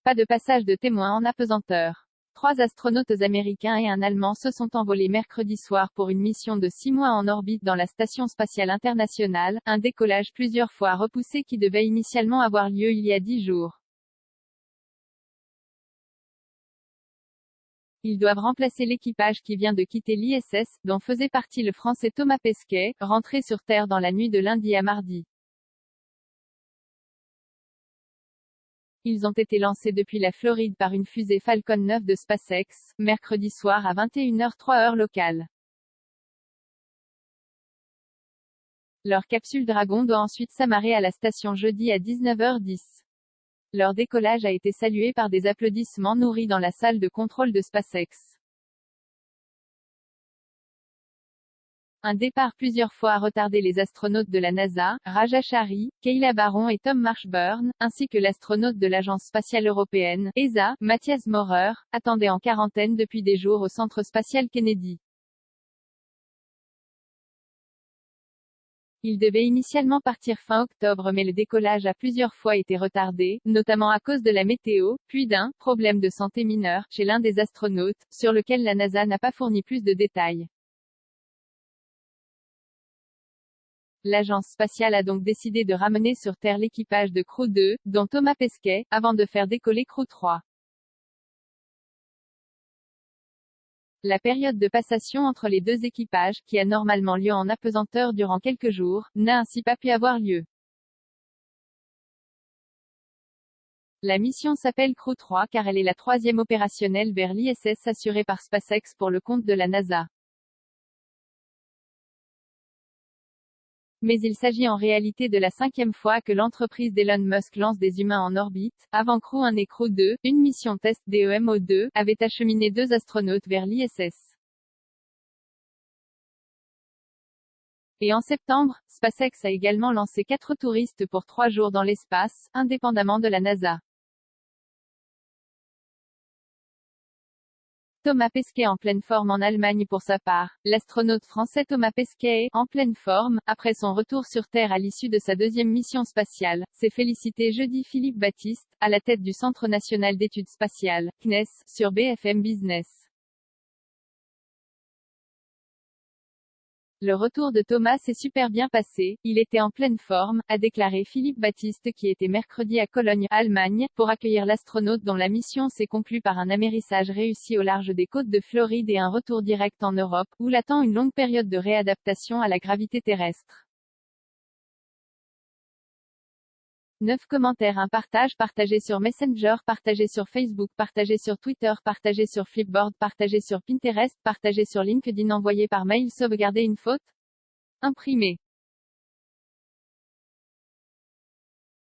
Pas de passage de témoin en apesanteur. 3 astronautes américains et un Allemand se sont envolés mercredi soir pour une mission de 6 mois en orbite dans la Station spatiale internationale, un décollage plusieurs fois repoussé qui devait initialement avoir lieu il y a 10 jours. Ils doivent remplacer l'équipage qui vient de quitter l'ISS, dont faisait partie le Français Thomas Pesquet, rentré sur Terre dans la nuit de lundi à mardi. Ils ont été lancés depuis la Floride par une fusée Falcon 9 de SpaceX, mercredi soir à 21h03 heure locale. Leur capsule Dragon doit ensuite s'amarrer à la station jeudi à 19h10. Leur décollage a été salué par des applaudissements nourris dans la salle de contrôle de SpaceX. Un départ plusieurs fois a retardé les astronautes de la NASA, Raja Chari, Kayla Barron et Tom Marshburn, ainsi que l'astronaute de l'Agence spatiale européenne, ESA, Matthias Maurer, attendait en quarantaine depuis des jours au Centre spatial Kennedy. Il devait initialement partir fin octobre mais le décollage a plusieurs fois été retardé, notamment à cause de la météo, puis d'un « problème de santé mineur » chez l'un des astronautes, sur lequel la NASA n'a pas fourni plus de détails. L'agence spatiale a donc décidé de ramener sur Terre l'équipage de Crew 2, dont Thomas Pesquet, avant de faire décoller Crew 3. La période de passation entre les deux équipages, qui a normalement lieu en apesanteur durant quelques jours, n'a ainsi pas pu avoir lieu. La mission s'appelle Crew 3 car elle est la 3e opérationnelle vers l'ISS assurée par SpaceX pour le compte de la NASA. Mais il s'agit en réalité de la 5e fois que l'entreprise d'Elon Musk lance des humains en orbite. Avant Crew 1 et Crew 2, une mission test DEMO-2 avait acheminé 2 astronautes vers l'ISS. Et en septembre, SpaceX a également lancé 4 touristes pour 3 jours dans l'espace, indépendamment de la NASA. Thomas Pesquet en pleine forme en Allemagne pour sa part. L'astronaute français Thomas Pesquet est, en pleine forme, après son retour sur Terre à l'issue de sa 2e mission spatiale, s'est félicité jeudi Philippe Baptiste, à la tête du Centre national d'études spatiales, CNES, sur BFM Business. Le retour de Thomas s'est super bien passé, il était en pleine forme, a déclaré Philippe Baptiste qui était mercredi à Cologne, Allemagne, pour accueillir l'astronaute dont la mission s'est conclue par un amérissage réussi au large des côtes de Floride et un retour direct en Europe, où l'attend une longue période de réadaptation à la gravité terrestre. 9 commentaires, un partage, partagé sur Messenger, partagé sur Facebook, partagé sur Twitter, partagé sur Flipboard, partagé sur Pinterest, partagé sur LinkedIn, envoyé par mail, sauvegarder une faute, imprimé.